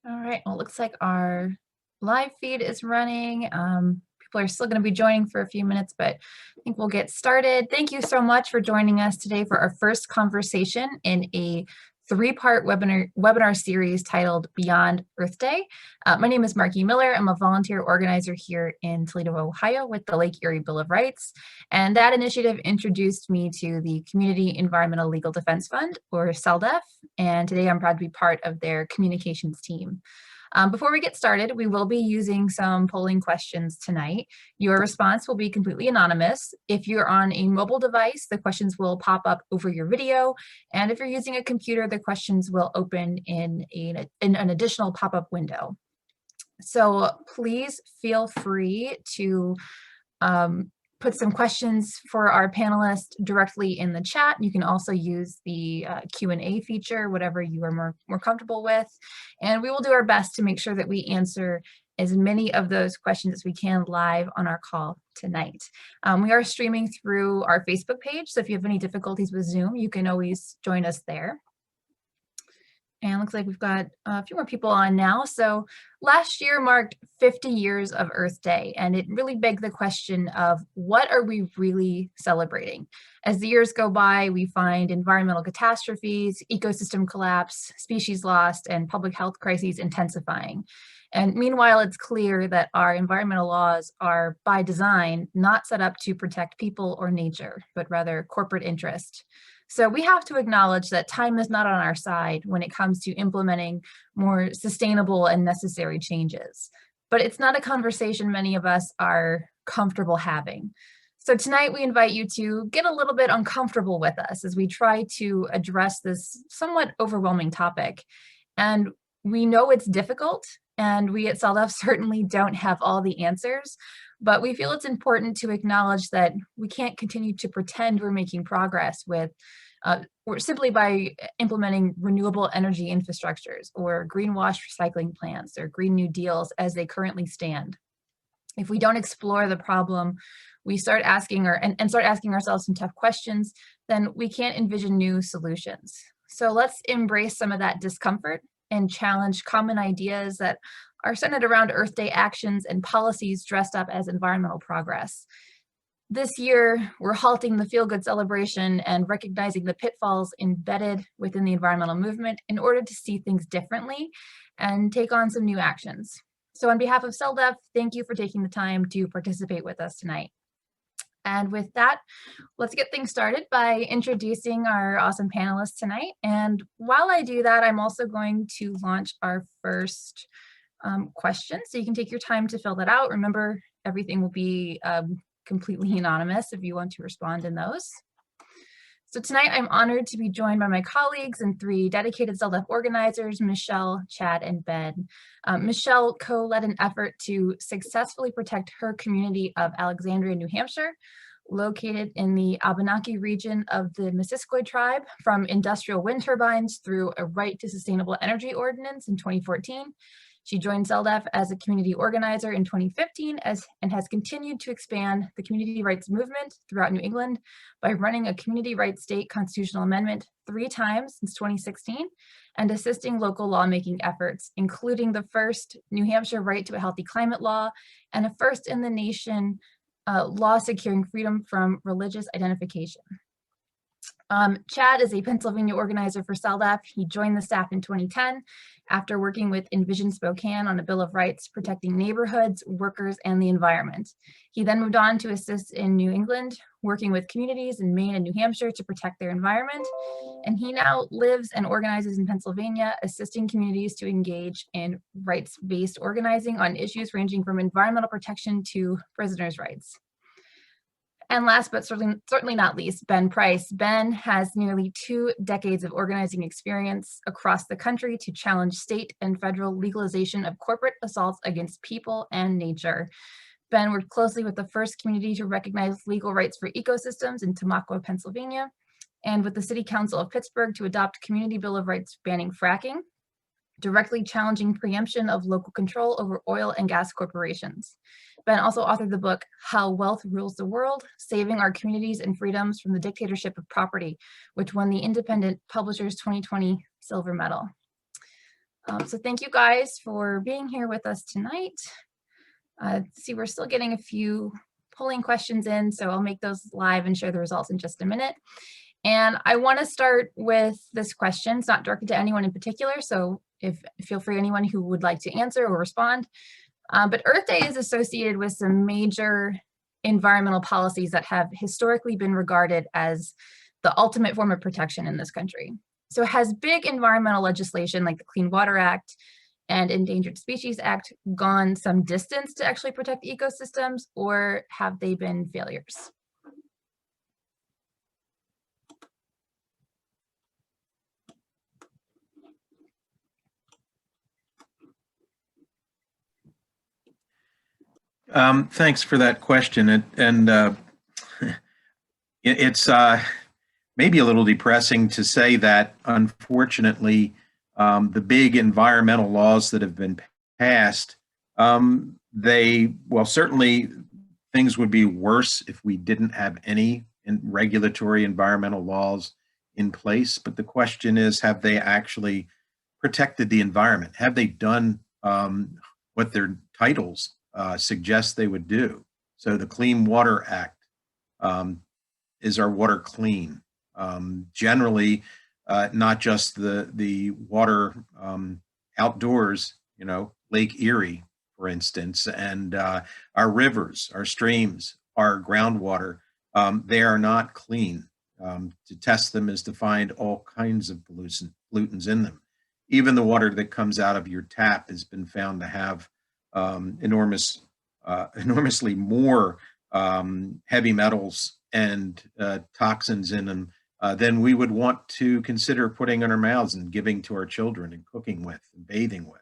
All right, well, it looks like our live feed is running. People are still going to be joining for a few minutes, but I think we'll get started. Thank you so much for joining us today for our first conversation in a three-part webinar series titled Beyond Earth Day. My name is Marky Miller. I'm a volunteer organizer here in Toledo, Ohio with the Lake Erie Bill of Rights. And that initiative introduced me to the Community Environmental Legal Defense Fund, or CELDF, and today I'm proud to be part of their communications team. Before we get started, we will be using some polling questions tonight. Your response will be completely anonymous. If you're on a mobile device, the questions will pop up over your video. And if you're using a computer, the questions will open in an additional pop-up window. So please feel free to put some questions for our panelists directly in the chat. You can also use the Q&A feature, whatever you are more comfortable with. And we will do our best to make sure that we answer as many of those questions as we can live on our call tonight. We are streaming through our Facebook page, so if you have any difficulties with Zoom, you can always join us there. And looks like we've got a few more people on now. So last year marked 50 years of Earth Day, and it really begged the question of what are we really celebrating? As the years go by, we find environmental catastrophes, ecosystem collapse, species lost, and public health crises intensifying. And meanwhile, it's clear that our environmental laws are, by design, not set up to protect people or nature, but rather corporate interest. So we have to acknowledge that time is not on our side when it comes to implementing more sustainable and necessary changes. But it's not a conversation many of us are comfortable having. So tonight we invite you to get a little bit uncomfortable with us as we try to address this somewhat overwhelming topic. And we know it's difficult, and we at CELDF certainly don't have all the answers, but we feel it's important to acknowledge that we can't continue to pretend we're making progress with or simply by implementing renewable energy infrastructures or greenwash recycling plants or Green New Deals as they currently stand. If we don't explore the problem, we start asking ourselves some tough questions, then we can't envision new solutions. So let's embrace some of that discomfort and challenge common ideas that are centered around Earth Day actions and policies dressed up as environmental progress. This year, we're halting the feel-good celebration and recognizing the pitfalls embedded within the environmental movement in order to see things differently and take on some new actions. So on behalf of CELDF, thank you for taking the time to participate with us tonight. And with that, let's get things started by introducing our awesome panelists tonight. And while I do that, I'm also going to launch our first question. So you can take your time to fill that out. Remember, everything will be completely anonymous if you want to respond in those. So tonight I'm honored to be joined by my colleagues and three dedicated CELDF organizers, Michelle, Chad, and Ben. Michelle co-led an effort to successfully protect her community of Alexandria, New Hampshire, located in the Abanaki region of the Missiquoi tribe, from industrial wind turbines through a right to Sustainable Energy Ordinance in 2014. She joined CELDF as a community organizer in 2015 and has continued to expand the community rights movement throughout New England by running a community rights state constitutional amendment 3 times since 2016 and assisting local lawmaking efforts, including the first New Hampshire right to a healthy climate law and a first in the nation law securing freedom from religious identification. Chad is a Pennsylvania organizer for CELDF. He joined the staff in 2010 after working with Envision Spokane on a Bill of Rights protecting neighborhoods, workers, and the environment. He then moved on to assist in New England, working with communities in Maine and New Hampshire to protect their environment. And he now lives and organizes in Pennsylvania, assisting communities to engage in rights-based organizing on issues ranging from environmental protection to prisoners' rights. And last but certainly not least, Ben Price. Ben has nearly 2 decades of organizing experience across the country to challenge state and federal legalization of corporate assaults against people and nature. Ben worked closely with the first community to recognize legal rights for ecosystems in Missiquoi, Pennsylvania, and with the City Council of Pittsburgh to adopt Community Bill of Rights banning fracking, directly challenging preemption of local control over oil and gas corporations. Ben also authored the book, How Wealth Rules the World, Saving Our Communities and Freedoms from the Dictatorship of Property, which won the Independent Publishers 2020 Silver Medal. So thank you guys for being here with us tonight. See, we're still getting a few polling questions in, so I'll make those live and share the results in just a minute. And I want to start with this question. It's not directed to anyone in particular, so feel free, anyone who would like to answer or respond. But Earth Day is associated with some major environmental policies that have historically been regarded as the ultimate form of protection in this country. So has big environmental legislation like the Clean Water Act and Endangered Species Act gone some distance to actually protect ecosystems, or have they been failures? Thanks for that question. It's maybe a little depressing to say that, unfortunately, the big environmental laws that have been passed, certainly things would be worse if we didn't have any regulatory environmental laws in place. But the question is, have they actually protected the environment? Have they done what their titles suggest they would do? So the Clean Water Act, is our water clean? Generally, not just the water outdoors, Lake Erie, for instance, and our rivers, our streams, our groundwater, they are not clean. To test them is to find all kinds of pollutants in them. Even the water that comes out of your tap has been found to have enormously more heavy metals and toxins in them than we would want to consider putting in our mouths and giving to our children and cooking with and bathing with.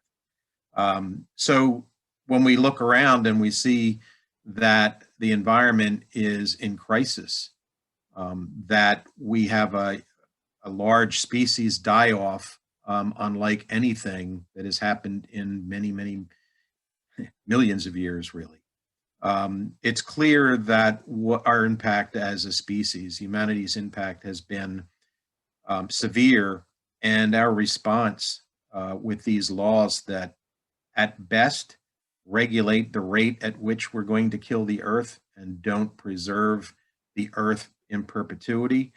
So when we look around and we see that the environment is in crisis, that we have a large species die-off unlike anything that has happened in many, many millions of years, really. It's clear that our impact as a species, humanity's impact, has been severe, and our response with these laws that at best regulate the rate at which we're going to kill the earth and don't preserve the earth in perpetuity,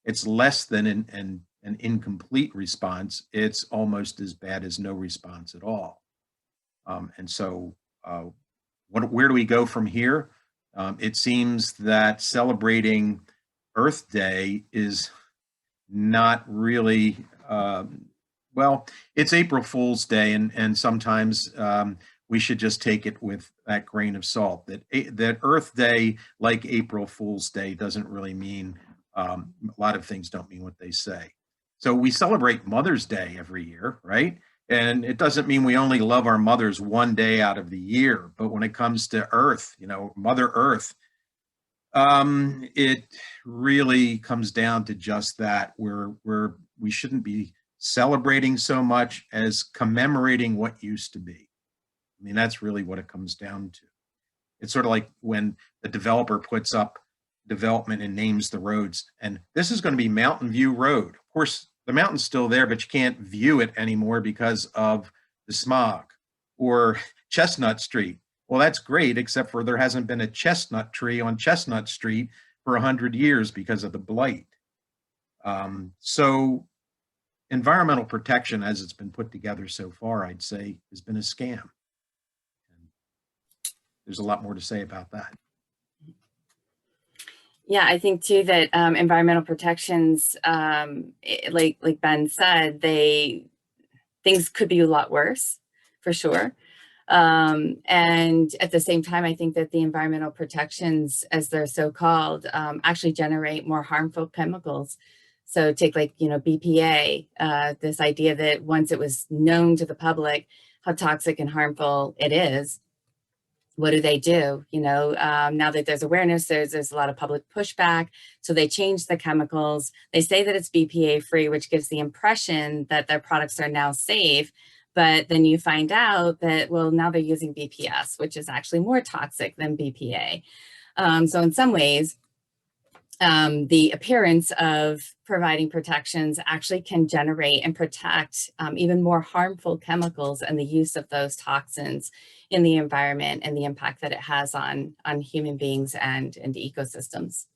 it's less than an incomplete response. It's almost as bad as no response at all. Where do we go from here? It seems that celebrating Earth Day is not really, it's April Fool's Day, and sometimes we should just take it with that grain of salt. That Earth Day, like April Fool's Day, doesn't really mean, a lot of things don't mean what they say. So we celebrate Mother's Day every year, right? And it doesn't mean we only love our mothers one day out of the year, but when it comes to Earth, Mother Earth, it really comes down to just that, where we shouldn't be celebrating so much as commemorating what used to be. I mean, that's really what it comes down to. It's sort of like when the developer puts up development and names the roads, and this is going to be Mountain View Road. Of course, the mountain's still there, but you can't view it anymore because of the smog. Or Chestnut Street. Well, that's great, except for there hasn't been a chestnut tree on Chestnut Street for 100 years because of the blight. So environmental protection, as it's been put together so far, I'd say, has been a scam. And there's a lot more to say about that. Yeah, I think too that environmental protections, like Ben said, things could be a lot worse, for sure. And at the same time, I think that the environmental protections, as they're so called, actually generate more harmful chemicals. So take BPA, this idea that once it was known to the public how toxic and harmful it is, what do? Now that there's awareness, there's a lot of public pushback. So they change the chemicals. They say that it's BPA free, which gives the impression that their products are now safe. But then you find out that, well, now they're using BPS, which is actually more toxic than BPA. So in some ways, the appearance of providing protections actually can generate and protect even more harmful chemicals and the use of those toxins in the environment and the impact that it has on human beings and ecosystems.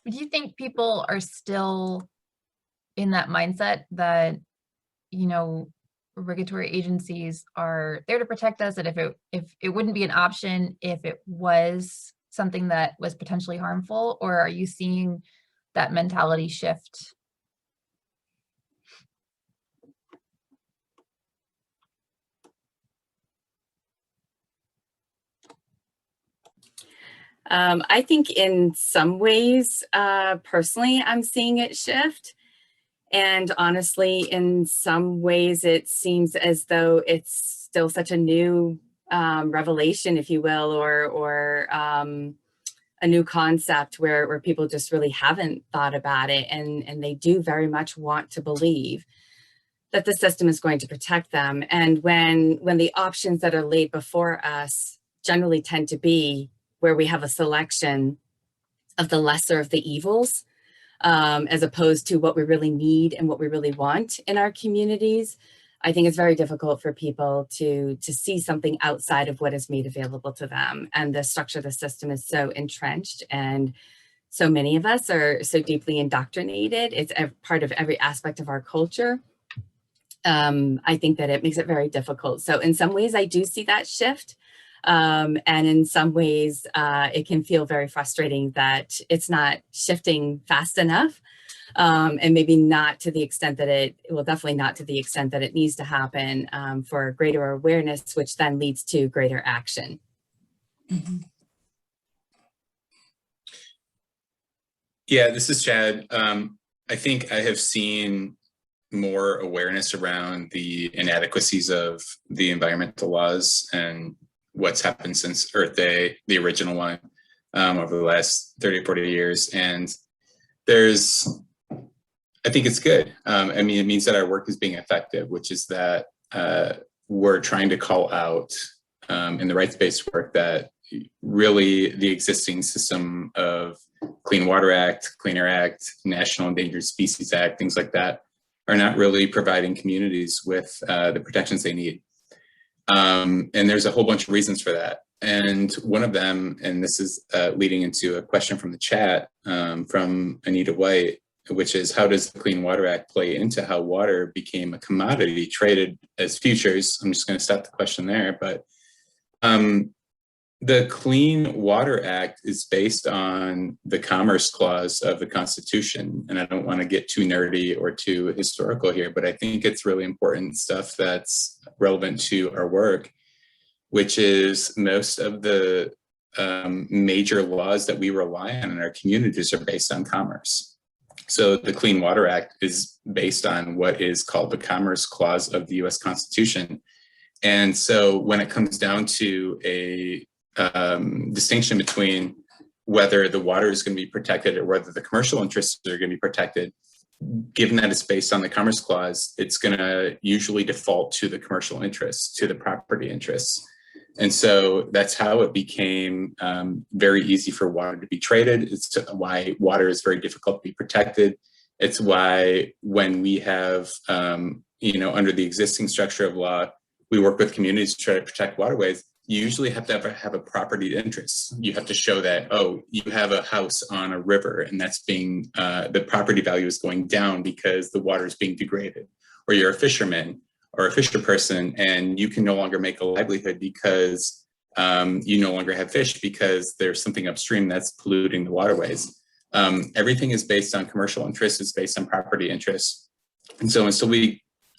Do you think people are still in that mindset that, you know, regulatory agencies are there to protect us, that if it wouldn't be an option if it was something that was potentially harmful, or are you seeing that mentality shift? I think in some ways, personally, I'm seeing it shift. And honestly, in some ways, it seems as though it's still such a new revelation, if you will, or a new concept where people just really haven't thought about it. And they do very much want to believe that the system is going to protect them. And when the options that are laid before us generally tend to be where we have a selection of the lesser of the evils, as opposed to what we really need and what we really want in our communities, I think it's very difficult for people to see something outside of what is made available to them. And the structure of the system is so entrenched, and so many of us are so deeply indoctrinated. It's a part of every aspect of our culture. I think that it makes it very difficult. So in some ways, I do see that shift. And in some ways, it can feel very frustrating that it's not shifting fast enough, and maybe not to the extent that definitely not to the extent that it needs to happen for greater awareness, which then leads to greater action. Mm-hmm. Yeah, this is Chad. I think I have seen more awareness around the inadequacies of the environmental laws and what's happened since Earth Day, the original one, over the last 30 or 40 years. And I think it's good. I mean, it means that our work is being effective, which is that we're trying to call out in the rights-based work that really the existing system of Clean Water Act, Clean Air Act, National Endangered Species Act, things like that, are not really providing communities with the protections they need. And there's a whole bunch of reasons for that. And one of them, and this is leading into a question from the chat from Anita White, which is, how does the Clean Water Act play into how water became a commodity traded as futures? I'm just going to stop the question there. But the Clean Water Act is based on the Commerce Clause of the Constitution. And I don't want to get too nerdy or too historical here, but I think it's really important stuff that's relevant to our work, which is most of the major laws that we rely on in our communities are based on commerce. So the Clean Water Act is based on what is called the Commerce Clause of the US Constitution. And so when it comes down to a distinction between whether the water is going to be protected or whether the commercial interests are going to be protected, given that it's based on the Commerce Clause, it's going to usually default to the commercial interests, to the property interests. And so that's how it became very easy for water to be traded. It's why water is very difficult to be protected. It's why when we have, under the existing structure of law, we work with communities to try to protect waterways. You usually have to have a property interest. You have to show that, oh, you have a house on a river and that's being, the property value is going down because the water is being degraded. Or you're a fisherman or a fisher person and you can no longer make a livelihood because you no longer have fish because there's something upstream that's polluting the waterways. Everything is based on commercial interests, it's based on property interests. And so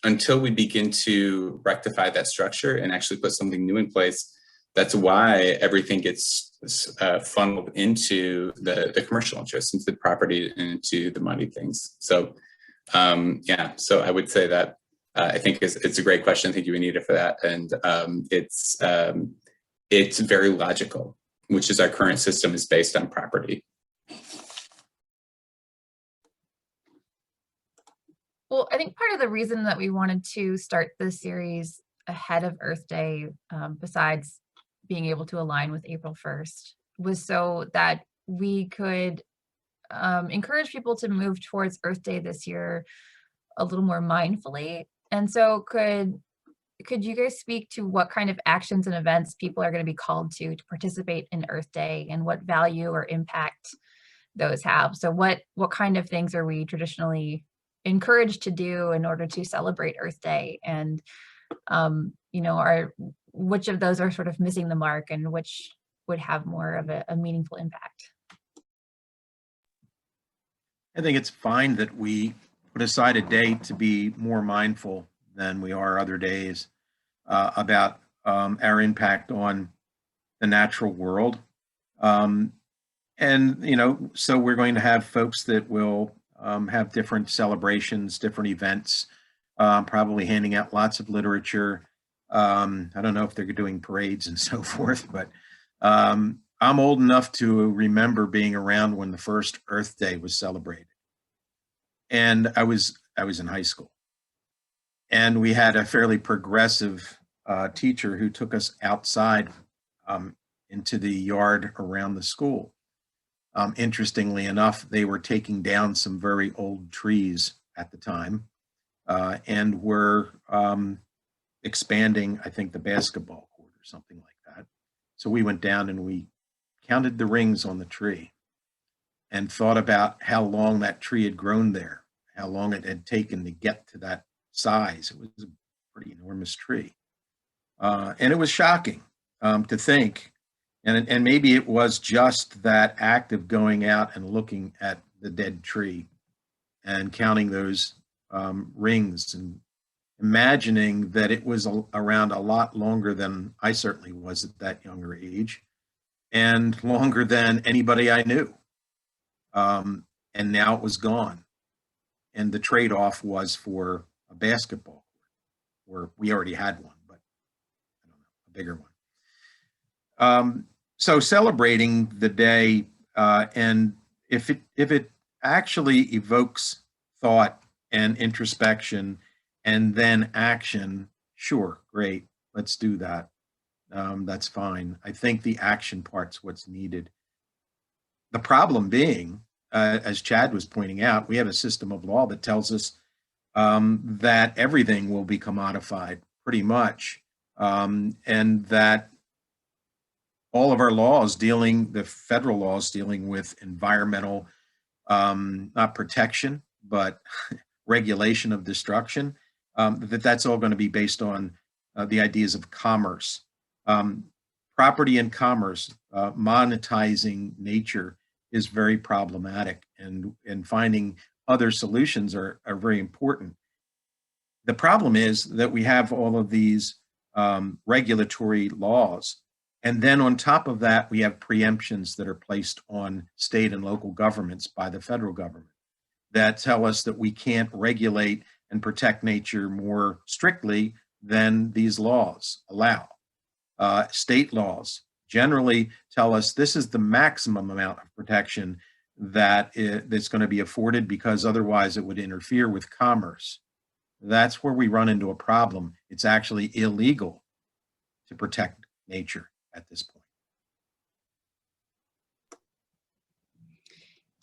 until we begin to rectify that structure and actually put something new in place, that's why everything gets funneled into the commercial interests, into the property and into the money things. So so I would say that I think it's a great question. Thank you, Anita, for that. And it's very logical, which is our current system is based on property. Well, I think part of the reason that we wanted to start this series ahead of Earth Day, besides being able to align with April 1st was so that we could encourage people to move towards Earth Day this year a little more mindfully. And so could you guys speak to what kind of actions and events people are going to be called to participate in Earth Day, and what value or impact those have? So what kind of things are we traditionally encouraged to do in order to celebrate Earth Day? And which of those are sort of missing the mark, and which would have more of a meaningful impact? I think it's fine that we put aside a day to be more mindful than we are other days about our impact on the natural world. So we're going to have folks that will have different celebrations, different events, probably handing out lots of literature. I don't know if they're doing parades and so forth, but I'm old enough to remember being around when the first Earth Day was celebrated. And I was in high school. And we had a fairly progressive teacher who took us outside into the yard around the school. Interestingly enough, they were taking down some very old trees at the time and were expanding, I think, the basketball court or something like that. So we went down and we counted the rings on the tree and thought about how long that tree had grown there, how long it had taken to get to that size. It was a pretty enormous tree. And it was shocking to think, and maybe it was just that act of going out and looking at the dead tree and counting those rings and imagining that it was around a lot longer than I certainly was at that younger age, and longer than anybody I knew. And now it was gone. And the trade-off was for a basketball court, or we already had one, but I don't know, a bigger one. So celebrating the day, and if it actually evokes thought and introspection and then action, sure, great, let's do that. That's fine. I think the action part's what's needed. The problem being, as Chad was pointing out, we have a system of law that tells us that everything will be commodified pretty much, and that all of our laws the federal laws dealing with environmental, not protection, but regulation of destruction, that's all going to be based on the ideas of commerce. Property and commerce, monetizing nature is very problematic, and finding other solutions are very important. The problem is that we have all of these regulatory laws, and then on top of that, we have preemptions that are placed on state and local governments by the federal government that tell us that we can't regulate and protect nature more strictly than these laws allow. State laws generally tell us this is the maximum amount of protection that's going to be afforded, because otherwise it would interfere with commerce. That's where we run into a problem. It's actually illegal to protect nature at this point.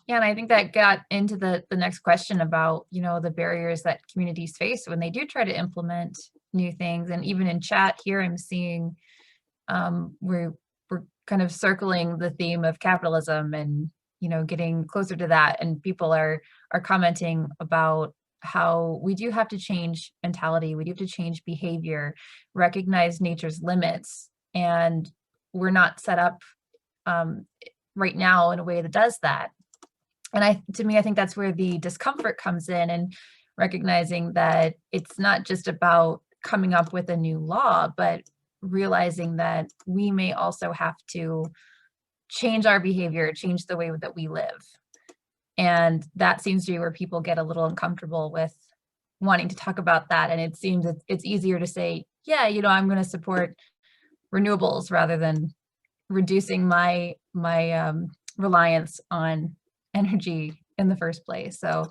Yeah, and I think that got into the next question about, the barriers that communities face when they do try to implement new things. And even in chat here, I'm seeing we're kind of circling the theme of capitalism and, getting closer to that. And people are commenting about how we do have to change mentality. We do have to change behavior, recognize nature's limits. And we're not set up right now in a way that does that. And to me, I think that's where the discomfort comes in, and recognizing that it's not just about coming up with a new law, but realizing that we may also have to change our behavior, change the way that we live. And that seems to be where people get a little uncomfortable with wanting to talk about that. And it seems it's easier to say, yeah, I'm going to support renewables rather than reducing my reliance on energy in the first place. So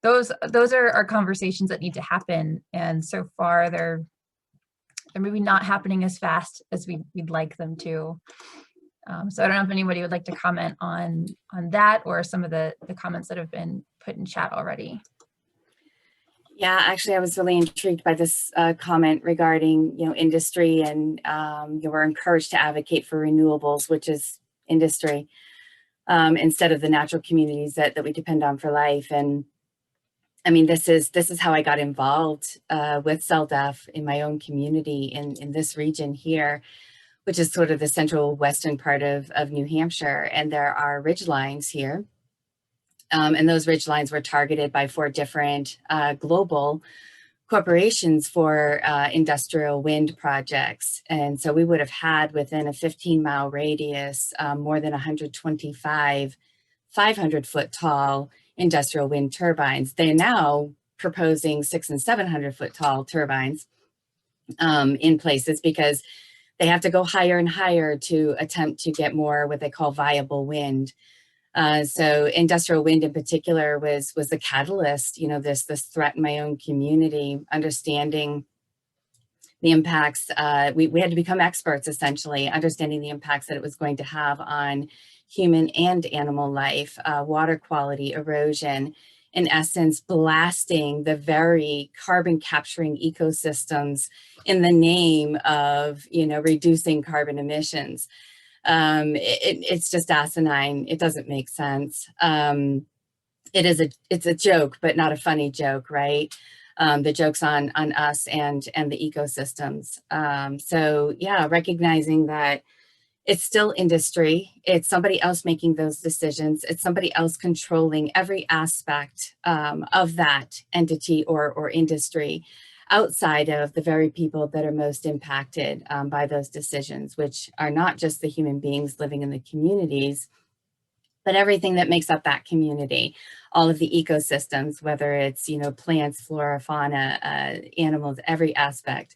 those are conversations that need to happen. And so far they're they're maybe not happening as fast as we'd like them to. So I don't know if anybody would like to comment on that or some of the comments that have been put in chat already. Yeah, actually, I was really intrigued by this comment regarding, industry and we're encouraged to advocate for renewables, which is industry, instead of the natural communities that we depend on for life. And I mean, this is how I got involved with CELDF in my own community in this region here, which is sort of the central western part of New Hampshire. And there are ridge lines here. And those ridge lines were targeted by 4 different global corporations for industrial wind projects. And so we would have had within a 15-mile radius more than 125 500-foot tall industrial wind turbines. They're now proposing 600- and 700-foot tall turbines in places because they have to go higher and higher to attempt to get more what they call viable wind. So industrial wind in particular was the catalyst, this threat in my own community, understanding the impacts. We had to become experts, essentially, understanding the impacts that it was going to have on human and animal life, water quality, erosion, in essence, blasting the very carbon capturing ecosystems in the name of, reducing carbon emissions. It's just asinine. It doesn't make sense. It's a joke, but not a funny joke, right? The joke's on us and the ecosystems. So yeah, recognizing that it's still industry. It's somebody else making those decisions. It's somebody else controlling every aspect of that entity or industry, outside of the very people that are most impacted by those decisions, which are not just the human beings living in the communities, but everything that makes up that community, all of the ecosystems, whether it's, plants, flora, fauna, animals, every aspect.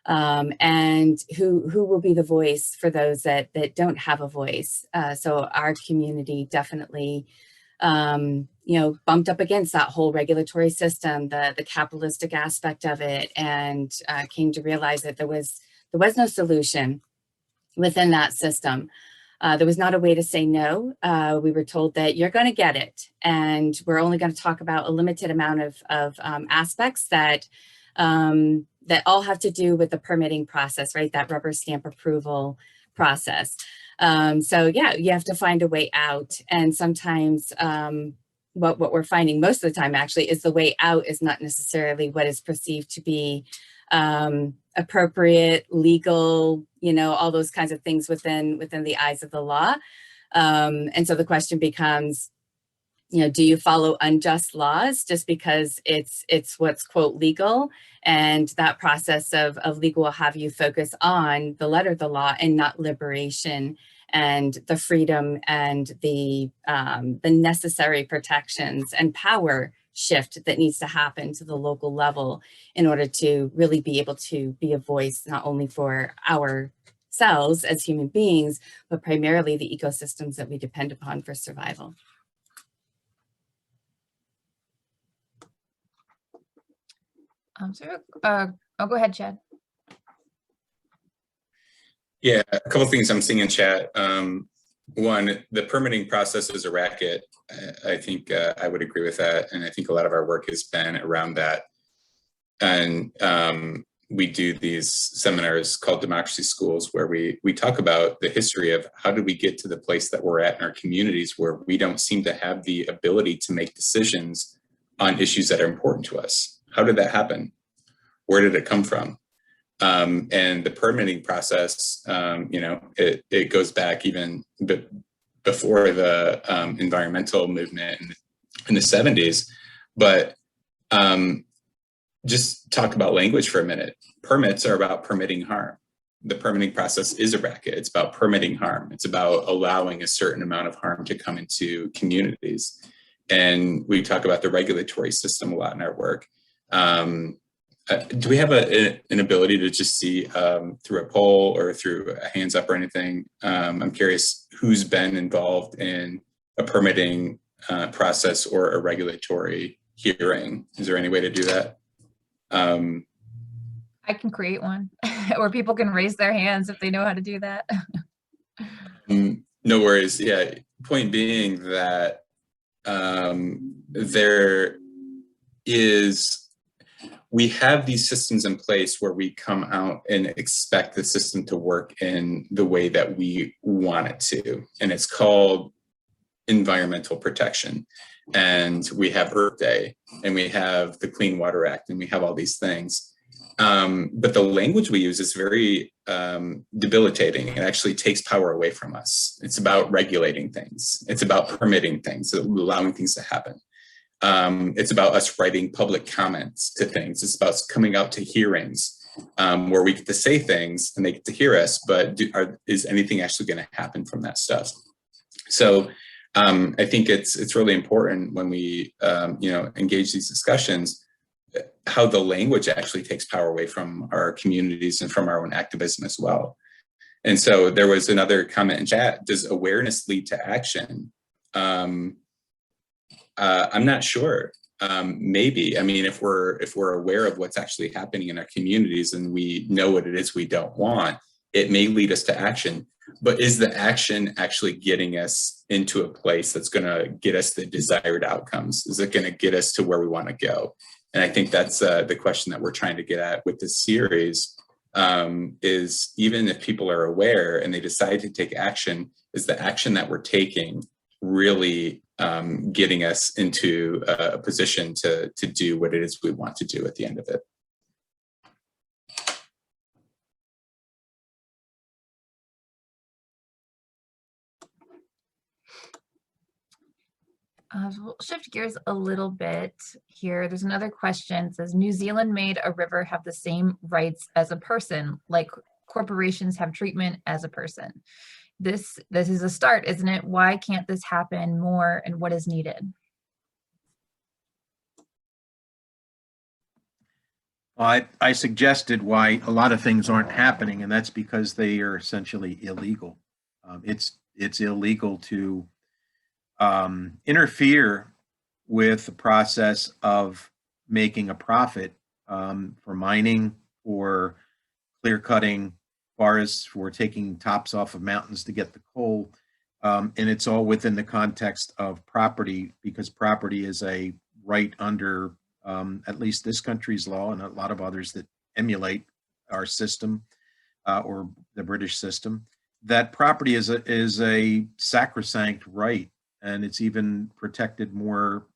And who will be the voice for those that don't have a voice. So our community definitely bumped up against that whole regulatory system, the capitalistic aspect of it, and came to realize that there was no solution within that system. There was not a way to say no. We were told that you're going to get it, and we're only going to talk about a limited amount of aspects that all have to do with the permitting process, right? That rubber stamp approval process. So yeah, you have to find a way out. And sometimes what we're finding most of the time actually is the way out is not necessarily what is perceived to be appropriate, legal, all those kinds of things within the eyes of the law. And so the question becomes, do you follow unjust laws just because it's what's quote legal? And that process of legal will have you focus on the letter of the law and not liberation and the freedom and the necessary protections and power shift that needs to happen to the local level in order to really be able to be a voice, not only for ourselves as human beings, but primarily the ecosystems that we depend upon for survival. I'll go ahead, Chad. Yeah, a couple of things I'm seeing in chat. One, the permitting process is a racket. I think I would agree with that. And I think a lot of our work has been around that. And we do these seminars called democracy schools where we talk about the history of how did we get to the place that we're at in our communities where we don't seem to have the ability to make decisions on issues that are important to us. How did that happen? Where did it come from? And the permitting process, it goes back even before the environmental movement in the 70s. But just talk about language for a minute. Permits are about permitting harm. The permitting process is a racket. It's about permitting harm. It's about allowing a certain amount of harm to come into communities. And we talk about the regulatory system a lot in our work. Do we have an ability to just see through a poll or through a hands up or anything? I'm curious who's been involved in a permitting process or a regulatory hearing. Is there any way to do that? I can create one, or people can raise their hands if they know how to do that. No worries. Yeah. Point being that there is, we have these systems in place where we come out and expect the system to work in the way that we want it to. And it's called environmental protection. And we have Earth Day, and we have the Clean Water Act, and we have all these things. But the language we use is very debilitating. It actually takes power away from us. It's about regulating things. It's about permitting things, allowing things to happen. It's about us writing public comments to things. It's about coming out to hearings where we get to say things and they get to hear us, but is anything actually going to happen from that stuff? So I think it's really important when we engage these discussions, how the language actually takes power away from our communities and from our own activism as well. And so there was another comment in chat: does awareness lead to action? I'm not sure. Maybe. I mean, if we're aware of what's actually happening in our communities and we know what it is we don't want, it may lead us to action. But is the action actually getting us into a place that's going to get us the desired outcomes? Is it going to get us to where we want to go? And I think that's the question that we're trying to get at with this series, is even if people are aware and they decide to take action, is the action that we're taking really getting us into a position to do what it is we want to do at the end of it? We'll shift gears a little bit here. There's another question. It says, New Zealand made a river have the same rights as a person, like corporations have treatment as a person. This is a start, isn't it? Why can't this happen more, and what is needed? Well, I suggested why a lot of things aren't happening, and that's because they are essentially illegal. It's illegal to interfere with the process of making a profit for mining, for clear cutting forests, for taking tops off of mountains to get the coal. And it's all within the context of property, because property is a right under at least this country's law and a lot of others that emulate our system or the British system. That property is a sacrosanct right, and it's even protected more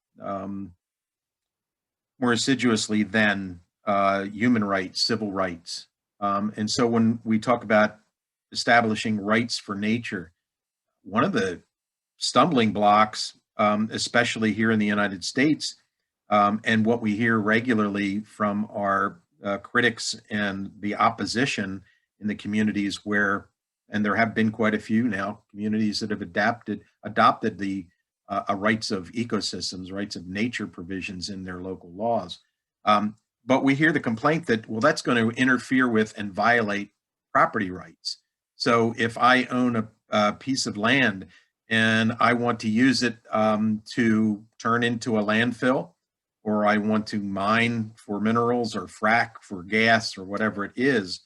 assiduously than human rights, civil rights. And so when we talk about establishing rights for nature, one of the stumbling blocks, especially here in the United States, and what we hear regularly from our critics and the opposition in the communities where, and there have been quite a few now, communities that have adopted the rights of ecosystems, rights of nature provisions in their local laws. But we hear the complaint that, well, that's going to interfere with and violate property rights. So if I own a piece of land and I want to use it to turn into a landfill, or I want to mine for minerals or frack for gas or whatever it is,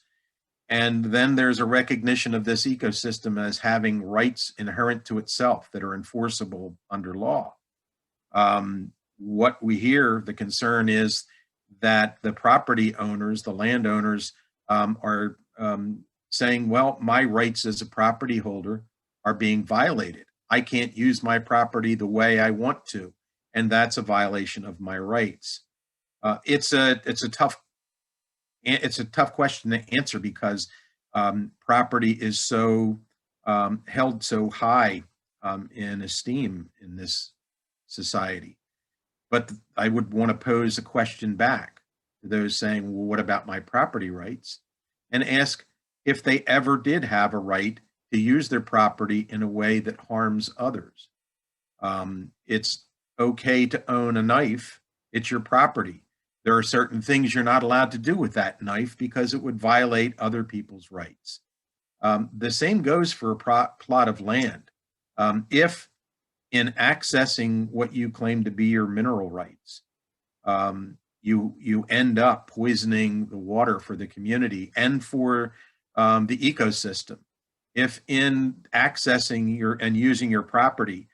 and then there's a recognition of this ecosystem as having rights inherent to itself that are enforceable under law. What we hear, the concern is that the property owners, the landowners, are saying, well, my rights as a property holder are being violated. I can't use my property the way I want to, and that's a violation of my rights. It's a tough question to answer, because property is so held so high in esteem in this society. But I would want to pose a question back to those saying, well, what about my property rights? And ask if they ever did have a right to use their property in a way that harms others. It's okay to own a knife. It's your property. There are certain things you're not allowed to do with that knife because it would violate other people's rights. The same goes for a plot of land. If in accessing what you claim to be your mineral rights, you end up poisoning the water for the community and for the ecosystem. If in accessing your and using your property,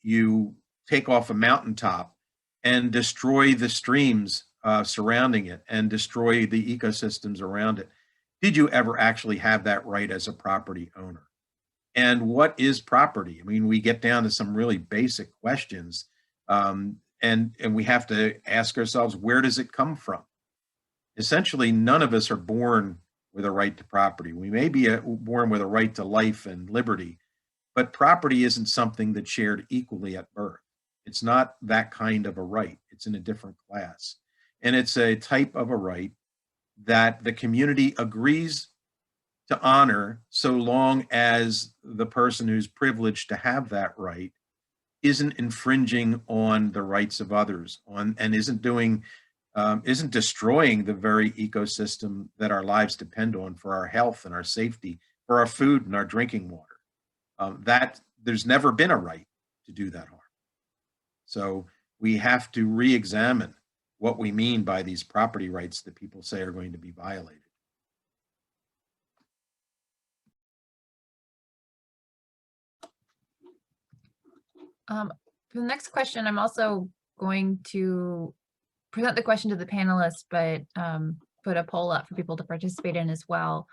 you take off a mountaintop and destroy the streams surrounding it and destroy the ecosystems around it, did you ever actually have that right as a property owner? And what is property? I mean, we get down to some really basic questions, and we have to ask ourselves, where does it come from? Essentially, none of us are born with a right to property. We may be born with a right to life and liberty, but property isn't something that's shared equally at birth. It's not that kind of a right. It's in a different class. And it's a type of a right that the community agrees to honor so long as the person who's privileged to have that right isn't infringing on the rights of others and isn't destroying the very ecosystem that our lives depend on for our health and our safety, for our food and our drinking water. That there's never been a right to do that harm. So we have to re-examine what we mean by these property rights that people say are going to be violated. For the next question, I'm also going to present the question to the panelists, but put a poll up for people to participate in as well.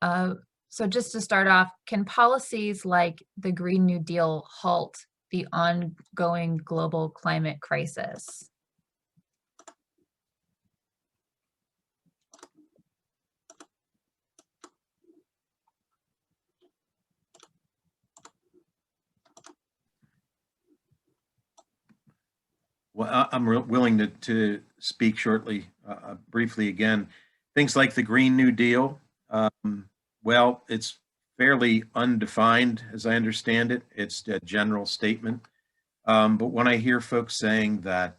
So just to start off, can policies like the Green New Deal halt the ongoing global climate crisis? Well, I'm willing to speak shortly, briefly again. Things like the Green New Deal, well, it's fairly undefined as I understand it. It's a general statement. But when I hear folks saying that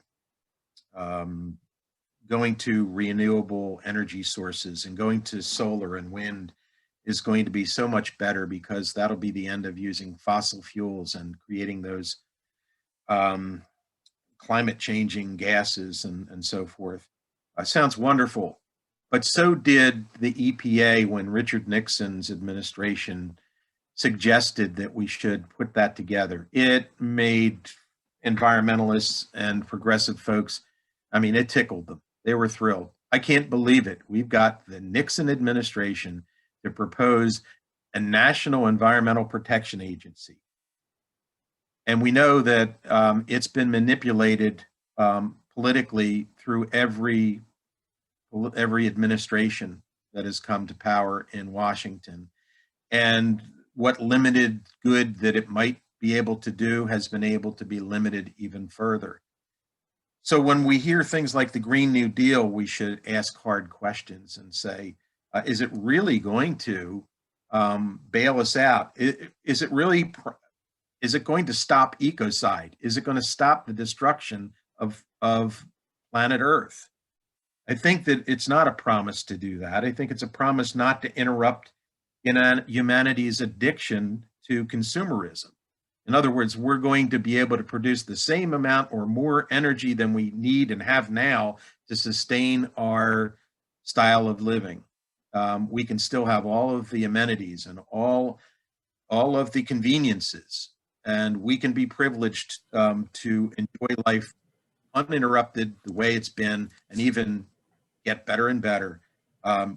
going to renewable energy sources and going to solar and wind is going to be so much better because that'll be the end of using fossil fuels and creating those climate changing gases and so forth. Sounds wonderful, but so did the EPA when Richard Nixon's administration suggested that we should put that together. It made environmentalists and progressive folks, I mean, it tickled them. They were thrilled. I can't believe it. We've got the Nixon administration to propose a national environmental protection agency. And we know that it's been manipulated politically through every administration that has come to power in Washington. And what limited good that it might be able to do has been able to be limited even further. So when we hear things like the Green New Deal, we should ask hard questions and say, is it really going to bail us out? Is it really? Is it going to stop ecocide? Is it going to stop the destruction of planet Earth? I think that it's not a promise to do that. I think it's a promise not to interrupt humanity's addiction to consumerism. In other words, we're going to be able to produce the same amount or more energy than we need and have now to sustain our style of living. We can still have all of the amenities and all of the conveniences, and we can be privileged to enjoy life uninterrupted the way it's been and even get better and better.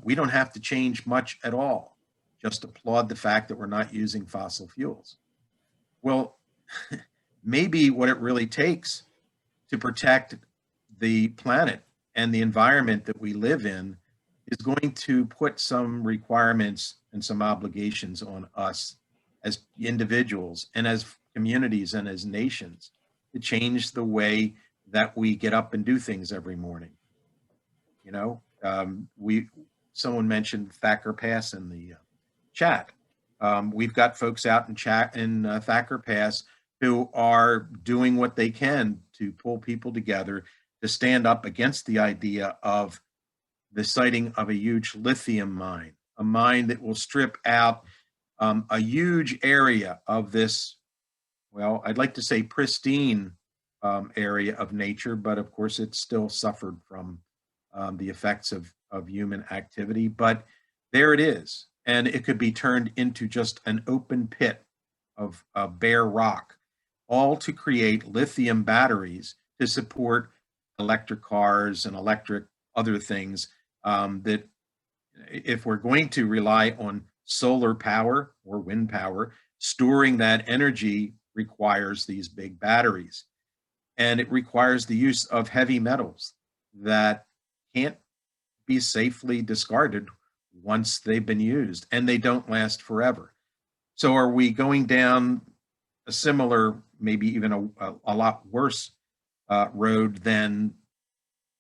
We don't have to change much at all. Just applaud the fact that we're not using fossil fuels. Well, maybe what it really takes to protect the planet and the environment that we live in is going to put some requirements and some obligations on us as individuals and as communities and as nations to change the way that we get up and do things every morning. You know, someone mentioned Thacker Pass in the chat. We've got folks out in chat in Thacker Pass who are doing what they can to pull people together to stand up against the idea of the siting of a huge lithium mine, a mine that will strip out a huge area of this, well, I'd like to say pristine area of nature, but of course it still suffered from the effects of human activity. But there it is, and it could be turned into just an open pit of bare rock, all to create lithium batteries to support electric cars and electric other things, that if we're going to rely on solar power or wind power, storing that energy requires these big batteries. And it requires the use of heavy metals that can't be safely discarded once they've been used, and they don't last forever. So are we going down a similar, maybe even a lot worse road than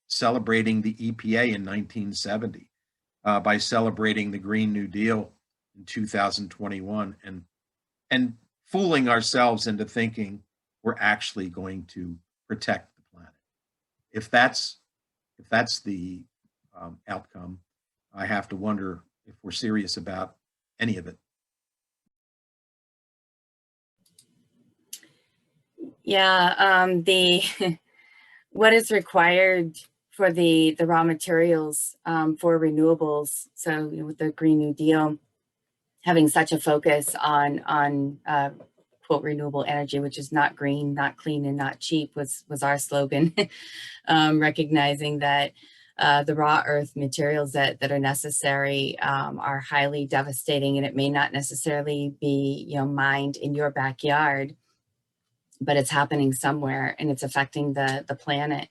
celebrating the EPA in 1970 by celebrating the Green New Deal in 2021 and fooling ourselves into thinking we're actually going to protect the planet? If that's the outcome, I have to wonder if we're serious about any of it. Yeah, the what is required for the raw materials for renewables. So with the Green New Deal, having such a focus on quote renewable energy, which is not green, not clean, and not cheap, was our slogan. Recognizing that the raw earth materials that are necessary are highly devastating, and it may not necessarily be mined in your backyard, but it's happening somewhere and it's affecting the planet.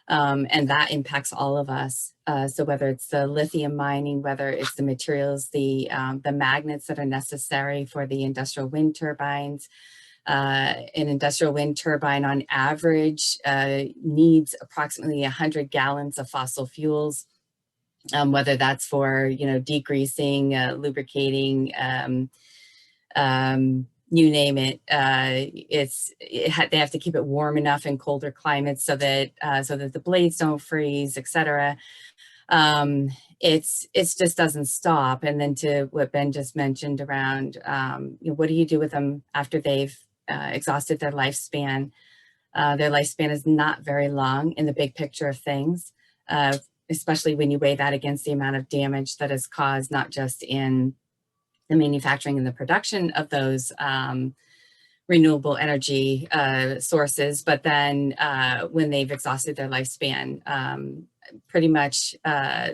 And that impacts all of us. So whether it's the lithium mining, whether it's the materials, the magnets that are necessary for the industrial wind turbines. An industrial wind turbine on average needs approximately 100 gallons of fossil fuels, whether that's for degreasing, lubricating, you name it. They have to keep it warm enough in colder climates so that the blades don't freeze, etc. It's just doesn't stop. And then to what Ben just mentioned around, what do you do with them after they've exhausted their lifespan? Their lifespan is not very long in the big picture of things, especially when you weigh that against the amount of damage that is caused, not just in the manufacturing and the production of those renewable energy sources, but then when they've exhausted their lifespan, pretty much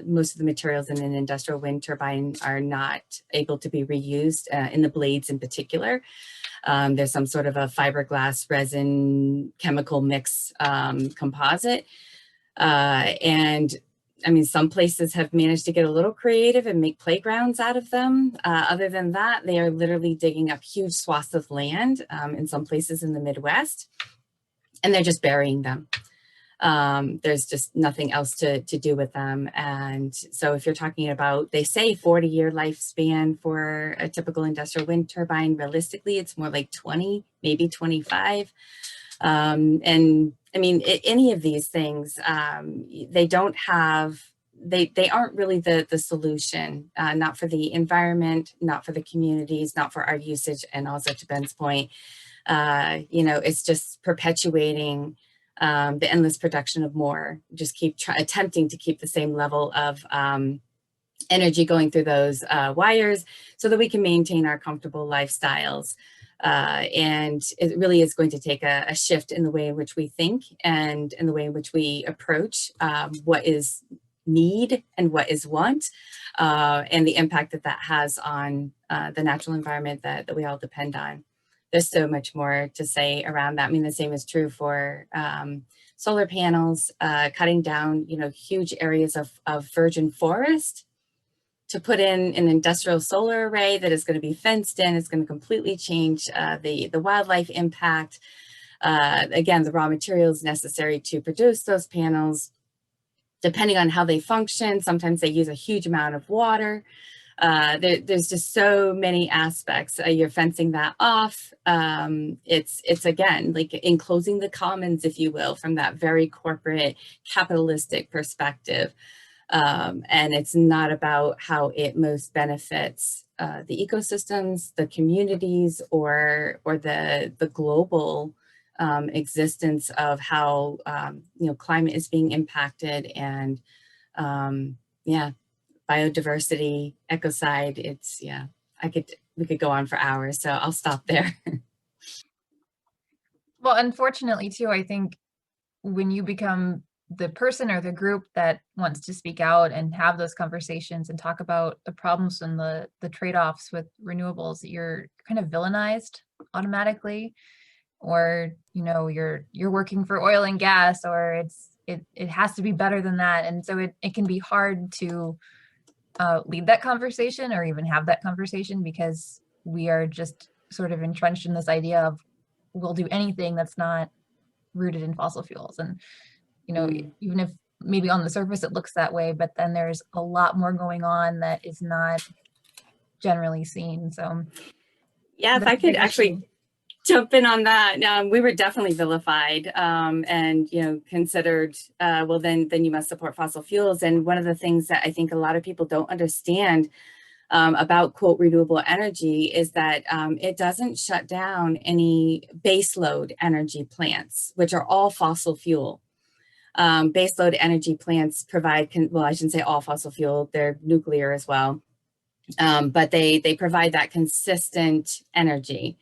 most of the materials in an industrial wind turbine are not able to be reused, in the blades in particular. There's some sort of a fiberglass resin chemical mix composite. And I mean, some places have managed to get a little creative and make playgrounds out of them. Other than that, they are literally digging up huge swaths of land in some places in the Midwest, and they're just burying them. There's just nothing else to do with them. And so if you're talking about, they say 40-year lifespan for a typical industrial wind turbine, realistically, it's more like 20, maybe 25. And I mean, any of these things, they aren't really the solution, not for the environment, not for the communities, not for our usage. And also to Ben's point, it's just perpetuating the endless production of more, just keep attempting to keep the same level of energy going through those wires so that we can maintain our comfortable lifestyles. And it really is going to take a shift in the way in which we think and in the way in which we approach what is need and what is want, and the impact that has on the natural environment that we all depend on. There's so much more to say around that. I mean, the same is true for solar panels, cutting down, huge areas of virgin forest to put in an industrial solar array that is going to be fenced in. It's going to completely change the wildlife impact. Again, the raw materials necessary to produce those panels, depending on how they function, sometimes they use a huge amount of water. There's just so many aspects. You're fencing that off. It's again, like enclosing the commons, if you will, from that very corporate capitalistic perspective. And it's not about how it most benefits the ecosystems, the communities, or the global existence of how, climate is being impacted, and biodiversity, ecocide. We could go on for hours, so I'll stop there. Well, unfortunately too, I think when you become the person or the group that wants to speak out and have those conversations and talk about the problems and the trade-offs with renewables, you're kind of villainized automatically, or you're working for oil and gas, or it has to be better than that. And so it can be hard to lead that conversation or even have that conversation, because we are just sort of entrenched in this idea of we'll do anything that's not rooted in fossil fuels. And even if maybe on the surface it looks that way, but then there's a lot more going on that is not generally seen. So yeah, if I could actually jump in on that. We were definitely vilified, and considered, well, then you must support fossil fuels. And one of the things that I think a lot of people don't understand about, quote, renewable energy is that it doesn't shut down any baseload energy plants, which are all fossil fuel. Baseload energy plants provide, well, I shouldn't say all fossil fuel, they're nuclear as well, but they provide that consistent energy.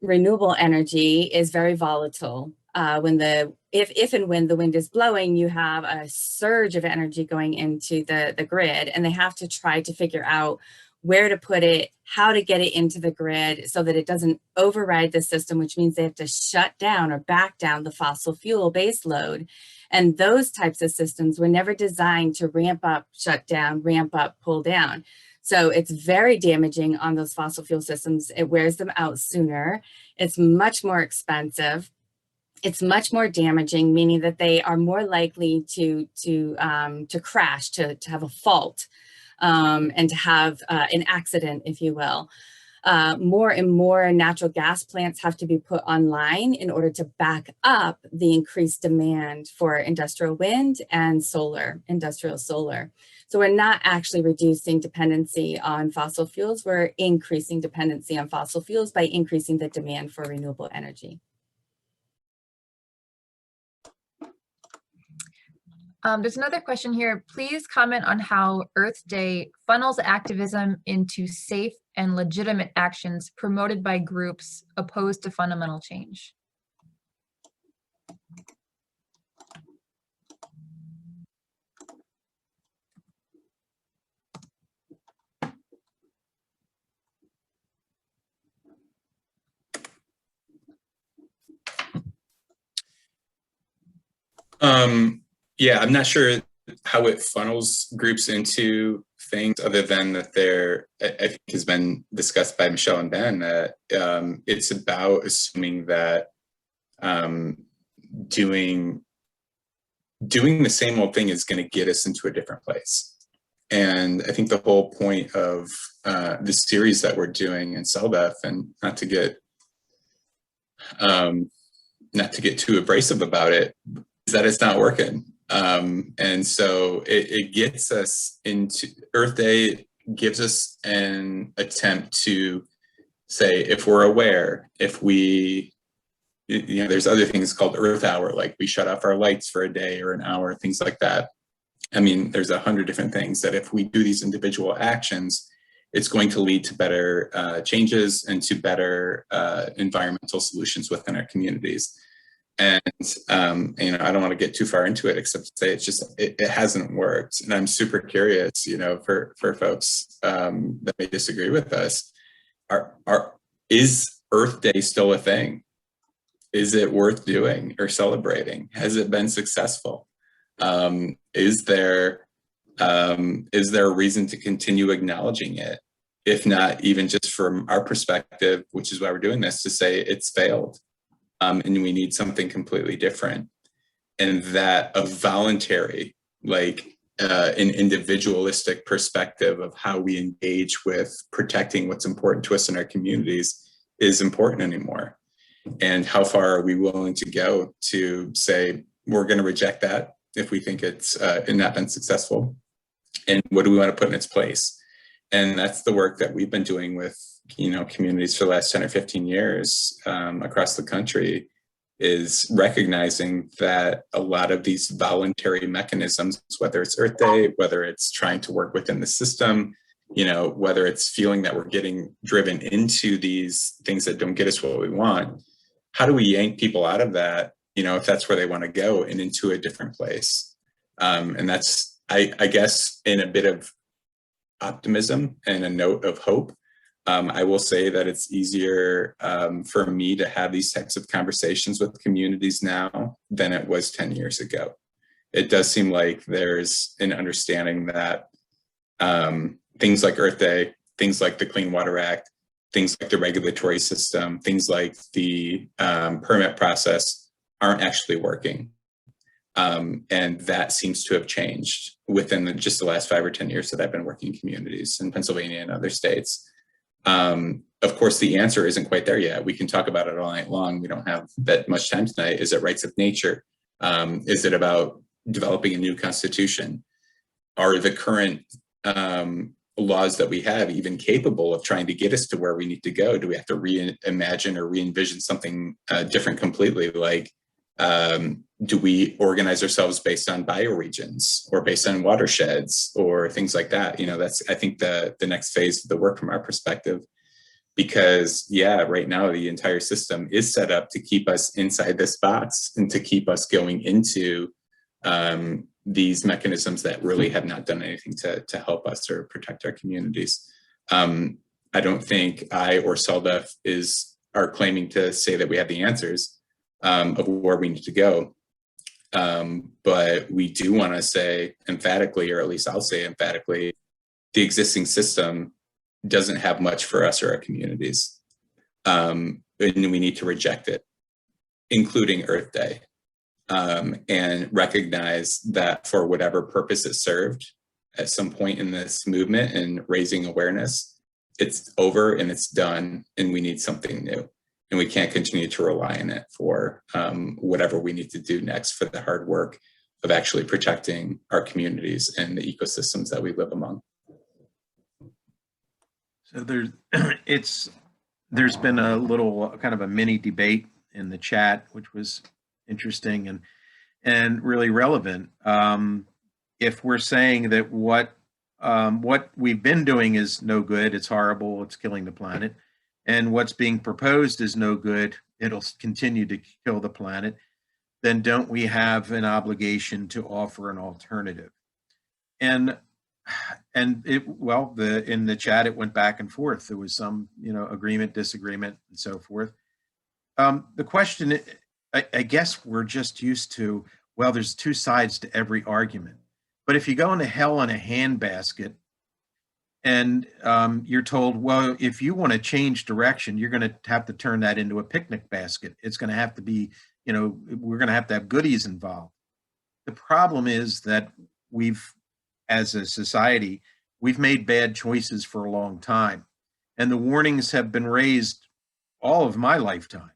Renewable energy is very volatile. If and when the wind is blowing, you have a surge of energy going into the grid, and they have to try to figure out where to put it, how to get it into the grid so that it doesn't override the system, which means they have to shut down or back down the fossil fuel base load. And those types of systems were never designed to ramp up, shut down, ramp up, pull down. So it's very damaging on those fossil fuel systems. It wears them out sooner. It's much more expensive. It's much more damaging, meaning that they are more likely to crash, to have a fault, and to have an accident, if you will. More and more natural gas plants have to be put online in order to back up the increased demand for industrial wind and solar, industrial solar. So we're not actually reducing dependency on fossil fuels, we're increasing dependency on fossil fuels by increasing the demand for renewable energy. There's another question here. Please comment on how Earth Day funnels activism into safe and legitimate actions promoted by groups opposed to fundamental change. Yeah, I'm not sure how it funnels groups into things other than that I think has been discussed by Michelle and Ben, that it's about assuming that doing the same old thing is going to get us into a different place. And I think the whole point of the series that we're doing in CELDF, and not to get too abrasive about it, is that it's not working. And so it gets us into Earth Day, gives us an attempt to say, if we're aware, if we, there's other things called Earth Hour, like we shut off our lights for a day or an hour, things like that. I mean, there's 100 different things that if we do these individual actions, it's going to lead to better changes and to better environmental solutions within our communities. And I don't want to get too far into it, except to say it hasn't worked. And I'm super curious, for folks that may disagree with us, is Earth Day still a thing? Is it worth doing or celebrating? Has it been successful? Is there a reason to continue acknowledging it? If not, even just from our perspective, which is why we're doing this, to say it's failed. And we need something completely different. And that a voluntary, an individualistic perspective of how we engage with protecting what's important to us in our communities is important anymore. And how far are we willing to go to say, we're going to reject that if we think it's not been successful? And what do we want to put in its place? And that's the work that we've been doing with communities for the last 10 or 15 years across the country is recognizing that a lot of these voluntary mechanisms, whether it's Earth Day, whether it's trying to work within the system, whether it's feeling that we're getting driven into these things that don't get us what we want, how do we yank people out of that, if that's where they want to go, and into a different place? And that's, I guess, in a bit of optimism and a note of hope, I will say that it's easier for me to have these types of conversations with communities now than it was 10 years ago. It does seem like there's an understanding that things like Earth Day, things like the Clean Water Act, things like the regulatory system, things like the permit process aren't actually working. And that seems to have changed within just the last 5 or 10 years that I've been working in communities in Pennsylvania and other states. Of course, the answer isn't quite there yet. We can talk about it all night long. We don't have that much time tonight. Is it rights of nature? Is it about developing a new constitution? Are the current laws that we have even capable of trying to get us to where we need to go? Do we have to reimagine or re-envision something different completely? Like, do we organize ourselves based on bioregions or based on watersheds or things like that? That's, I think, the next phase of the work from our perspective. Because, right now the entire system is set up to keep us inside this box and to keep us going into these mechanisms that really have not done anything to help us or protect our communities. I don't think I or CELDF are claiming to say that we have the answers of where we need to go. But we do want to say emphatically, or at least I'll say emphatically, the existing system doesn't have much for us or our communities. And we need to reject it, including Earth Day, and recognize that for whatever purpose it served at some point in this movement and raising awareness, it's over and it's done, and we need something new. And we can't continue to rely on it for whatever we need to do next for the hard work of actually protecting our communities and the ecosystems that we live among. So there's been a little kind of a mini debate in the chat, which was interesting and really relevant. If we're saying that what we've been doing is no good, it's horrible, it's killing the planet, and what's being proposed is no good, it'll continue to kill the planet, then don't we have an obligation to offer an alternative? And in the chat, it went back and forth. There was some, agreement, disagreement, and so forth. The question, I guess we're just used to, well, there's two sides to every argument. But if you go into hell in a handbasket and you're told, well, if you want to change direction, you're going to have to turn that into a picnic basket. It's going to have to be, we're going to have goodies involved. The problem is that as a society, we've made bad choices for a long time. And the warnings have been raised all of my lifetime,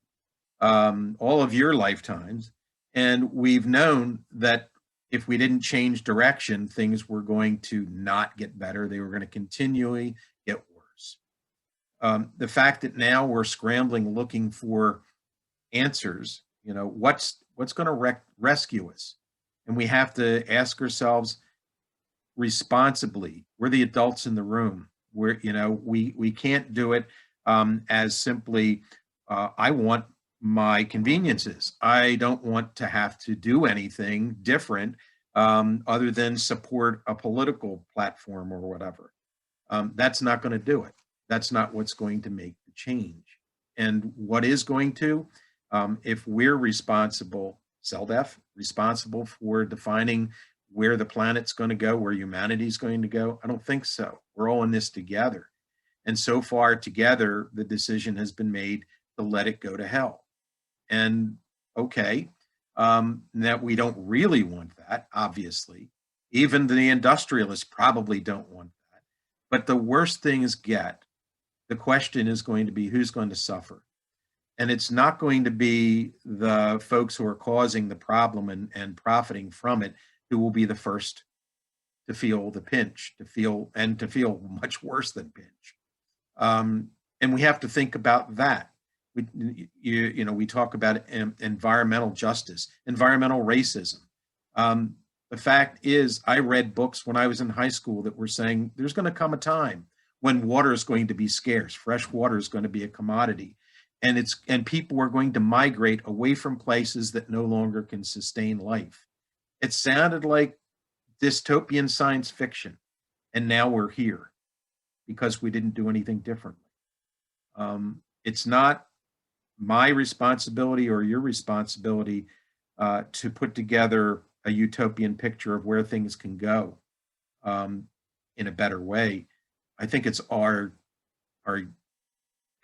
all of your lifetimes. And we've known that if we didn't change direction, things were going to not get better. They were going to continually get worse. The fact that now we're scrambling, looking for answers, what's going to rescue us? And we have to ask ourselves, responsibly, we're the adults in the room. We can't do it as simply, I want my conveniences. I don't want to have to do anything different other than support a political platform or whatever. That's not going to do it. That's not what's going to make the change. And what is going to, if we're responsible, CELDF, responsible for defining where the planet's going to go, where humanity's going to go? I don't think so. We're all in this together. And so far together, the decision has been made to let it go to hell. And okay, that we don't really want that, obviously. Even the industrialists probably don't want that. But the worse things get, the question is going to be who's going to suffer. And it's not going to be the folks who are causing the problem and profiting from it who will be the first to feel the pinch, to feel much worse than pinch. And we have to think about that. We talk about environmental justice, environmental racism. The fact is, I read books when I was in high school that were saying there's going to come a time when water is going to be scarce, fresh water is going to be a commodity, and people are going to migrate away from places that no longer can sustain life. It sounded like dystopian science fiction, and now we're here because we didn't do anything differently. It's not my responsibility or your responsibility to put together a utopian picture of where things can go in a better way. I think it's our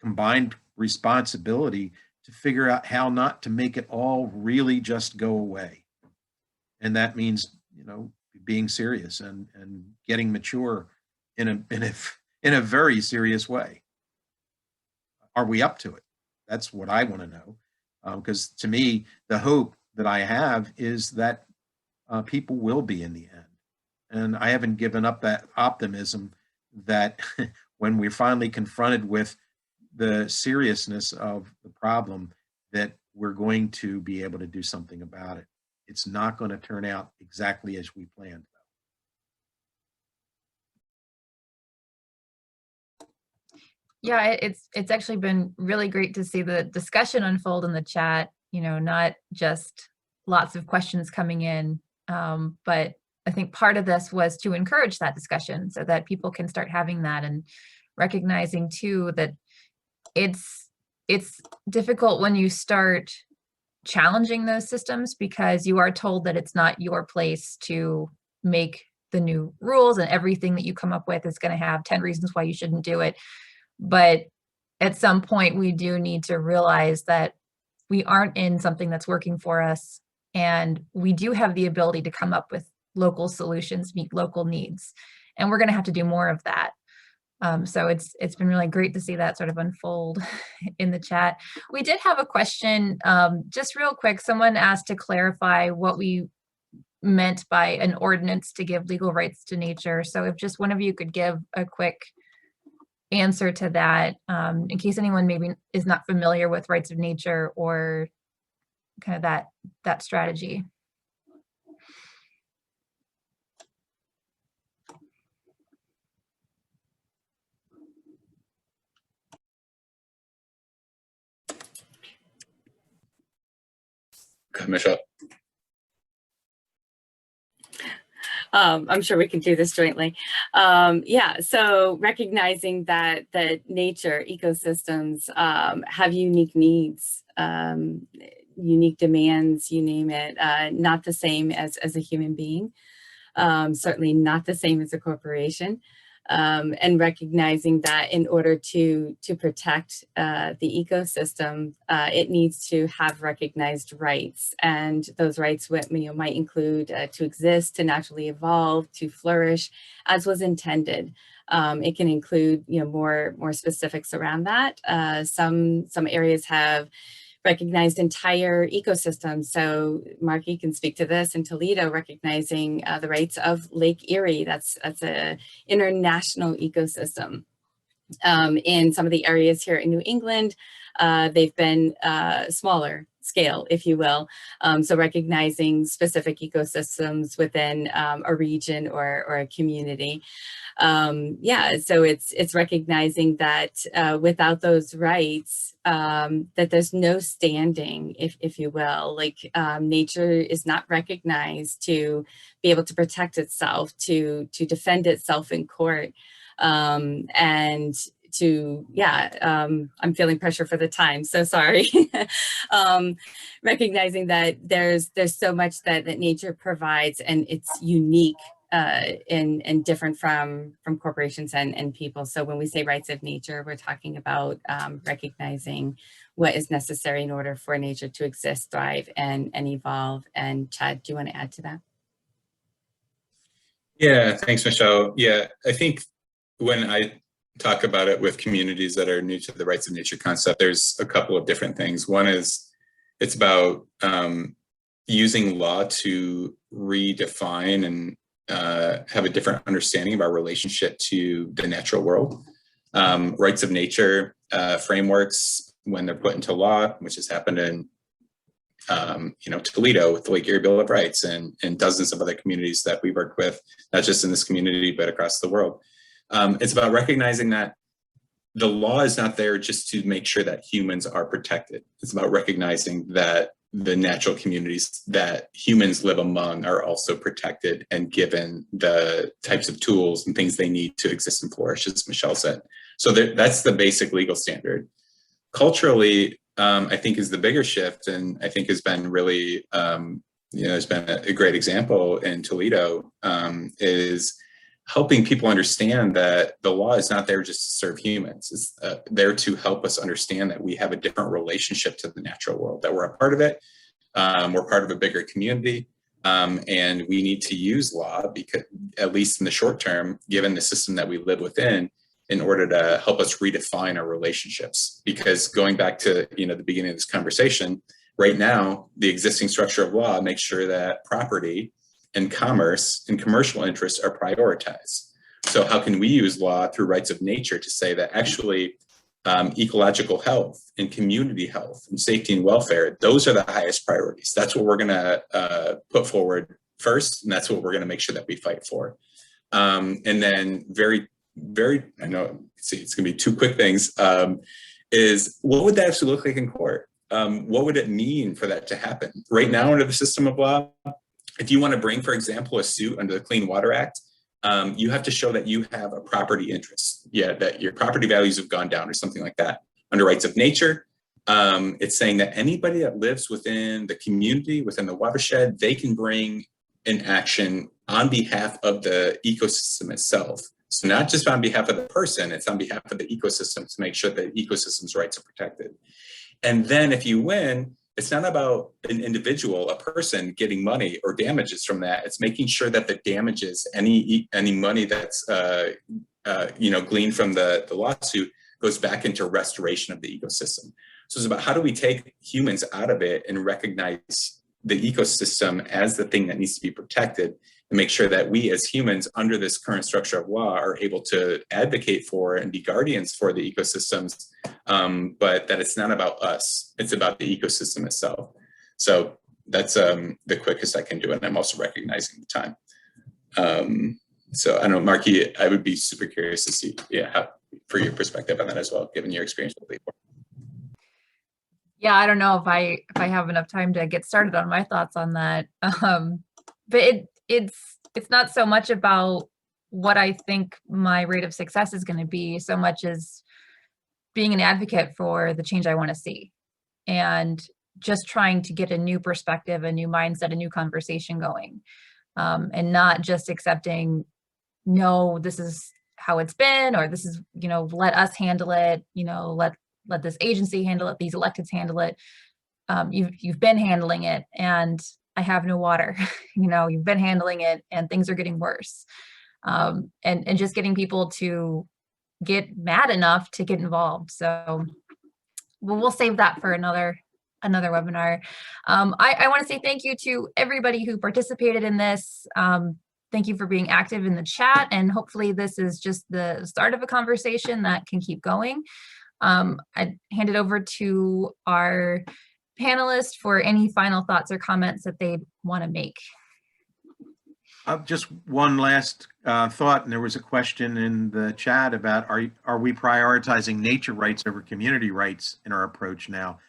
combined responsibility to figure out how not to make it all really just go away. And that means, being serious and getting mature in a very serious way. Are we up to it? That's what I want to know. Because to me, the hope that I have is that people will be in the end. And I haven't given up that optimism that when we're finally confronted with the seriousness of the problem, that we're going to be able to do something about it. It's not going to turn out exactly as we planned. Yeah, it's actually been really great to see the discussion unfold in the chat, not just lots of questions coming in, but I think part of this was to encourage that discussion so that people can start having that and recognizing too that it's difficult when you start challenging those systems because you are told that it's not your place to make the new rules and everything that you come up with is going to have 10 reasons why you shouldn't do it. But at some point, we do need to realize that we aren't in something that's working for us, and we do have the ability to come up with local solutions, meet local needs, and we're going to have to do more of that. So it's been really great to see that sort of unfold in the chat. We did have a question, just real quick. Someone asked to clarify what we meant by an ordinance to give legal rights to nature. So if just one of you could give a quick answer to that, in case anyone maybe is not familiar with rights of nature or kind of that strategy. Michelle. I'm sure we can do this jointly. Yeah, so recognizing that nature, ecosystems have unique needs, unique demands, you name it, not the same as a human being, certainly not the same as a corporation. And recognizing that in order to protect the ecosystem, it needs to have recognized rights, and those rights might include to exist, to naturally evolve, to flourish, as was intended. It can include more specifics around that. Some areas have recognized entire ecosystems. So Mark, you can speak to this in Toledo, recognizing the rights of Lake Erie. That's an international ecosystem. In some of the areas here in New England, they've been smaller scale, if you will. So recognizing specific ecosystems within a region or a community. Yeah, so it's recognizing that without those rights, that there's no standing, if you will, like nature is not recognized to be able to protect itself, to defend itself in court. And to, I'm feeling pressure for the time, so sorry. Recognizing that there's so much that nature provides, and it's unique and different from corporations and people. So when we say rights of nature, we're talking about recognizing what is necessary in order for nature to exist, thrive, and evolve. And Chad, do you want to add to that? Yeah, thanks, Michelle. Yeah, I think when I talk about it with communities that are new to the rights of nature concept, there's a couple of different things. One is it's about using law to redefine and have a different understanding of our relationship to the natural world. Rights of nature frameworks when they're put into law, which has happened in Toledo with the Lake Erie Bill of Rights and dozens of other communities that we work with, not just in this community, but across the world. It's about recognizing that the law is not there just to make sure that humans are protected. It's about recognizing that the natural communities that humans live among are also protected and given the types of tools and things they need to exist and flourish, as Michelle said. So that's the basic legal standard. Culturally, I think is the bigger shift, and I think has been really, has been a great example in Toledo, is helping people understand that the law is not there just to serve humans. It's there to help us understand that we have a different relationship to the natural world, that we're a part of it, we're part of a bigger community, and we need to use law, because at least in the short term, given the system that we live within, in order to help us redefine our relationships. Because going back to the beginning of this conversation, right now, the existing structure of law makes sure that property and commerce and commercial interests are prioritized. So how can we use law through rights of nature to say that actually ecological health and community health and safety and welfare, those are the highest priorities. That's what we're gonna put forward first, and that's what we're gonna make sure that we fight for. And then very, I know, it's gonna be two quick things, is what would that actually look like in court? What would it mean for that to happen? Right now, under the system of law, if you want to bring, for example, a suit under the Clean Water Act, you have to show that you have a property interest. Yeah, that your property values have gone down or something like that. Under rights of nature, it's saying that anybody that lives within the community, within the watershed, they can bring an action on behalf of the ecosystem itself. So not just on behalf of the person, it's on behalf of the ecosystem to make sure that the ecosystem's rights are protected. And then if you win, it's not about an individual, a person getting money or damages from that. It's making sure that the damages, any money that's gleaned from the lawsuit, goes back into restoration of the ecosystem. So it's about how do we take humans out of it and recognize the ecosystem as the thing that needs to be protected, and make sure that we as humans under this current structure of law are able to advocate for and be guardians for the ecosystems, but that it's not about us, it's about the ecosystem itself. So that's the quickest I can do, and I'm also recognizing the time. So I don't know, Marky, I would be super curious to see, for your perspective on that as well, given your experience with labor. Yeah, I don't know if I have enough time to get started on my thoughts on that. But it's not so much about what I think my rate of success is going to be, so much as being an advocate for the change I want to see, and just trying to get a new perspective, a new mindset, a new conversation going, and not just accepting, no, this is how it's been, or this is, let us handle it, let this agency handle it, these electeds handle it. You've been handling it, and I have no water. You've been handling it, and things are getting worse. And just getting people to get mad enough to get involved. So we'll save that for another webinar. I want to say thank you to everybody who participated in this. Thank you for being active in the chat, and hopefully this is just the start of a conversation that can keep going. I'd hand it over to our panelists for any final thoughts or comments that they want to make. Just one last thought, and there was a question in the chat about are we prioritizing nature rights over community rights in our approach now?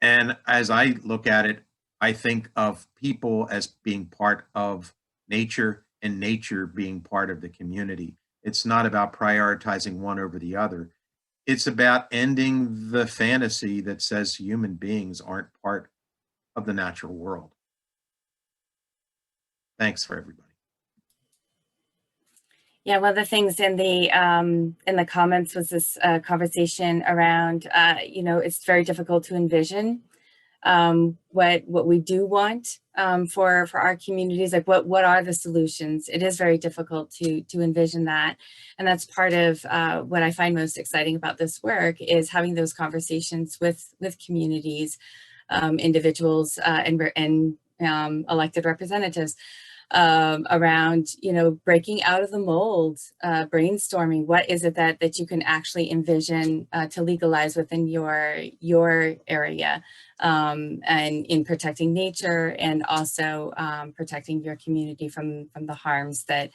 And as I look at it, I think of people as being part of nature and nature being part of the community. It's not about prioritizing one over the other. It's about ending the fantasy that says human beings aren't part of the natural world. Thanks for everybody. Yeah, one of the things in the comments was this conversation around, it's very difficult to envision what we do want for our communities. Like what are the solutions? It is very difficult to envision that, and that's part of what I find most exciting about this work, is having those conversations with communities, individuals, and elected representatives. around, breaking out of the mold, brainstorming. What is it that you can actually envision to legalize within your area, and in protecting nature, and also protecting your community from the harms that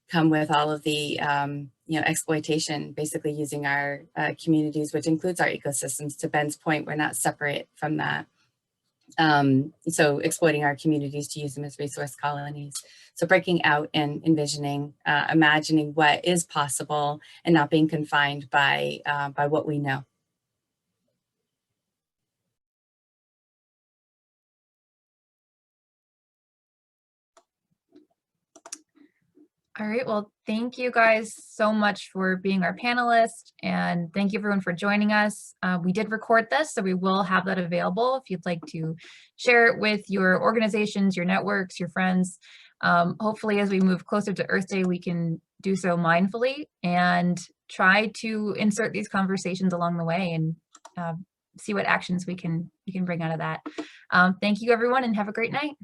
come with all of the exploitation, basically using our communities, which includes our ecosystems. To Ben's point, we're not separate from that. So exploiting our communities to use them as resource colonies. So breaking out and envisioning, imagining what is possible, and not being confined by what we know. All right, well, thank you guys so much for being our panelists, and thank you everyone for joining us. We did record this, so we will have that available if you'd like to share it with your organizations, your networks, your friends. Hopefully, as we move closer to Earth Day, we can do so mindfully and try to insert these conversations along the way and see what actions we can bring out of that. Thank you, everyone, and have a great night.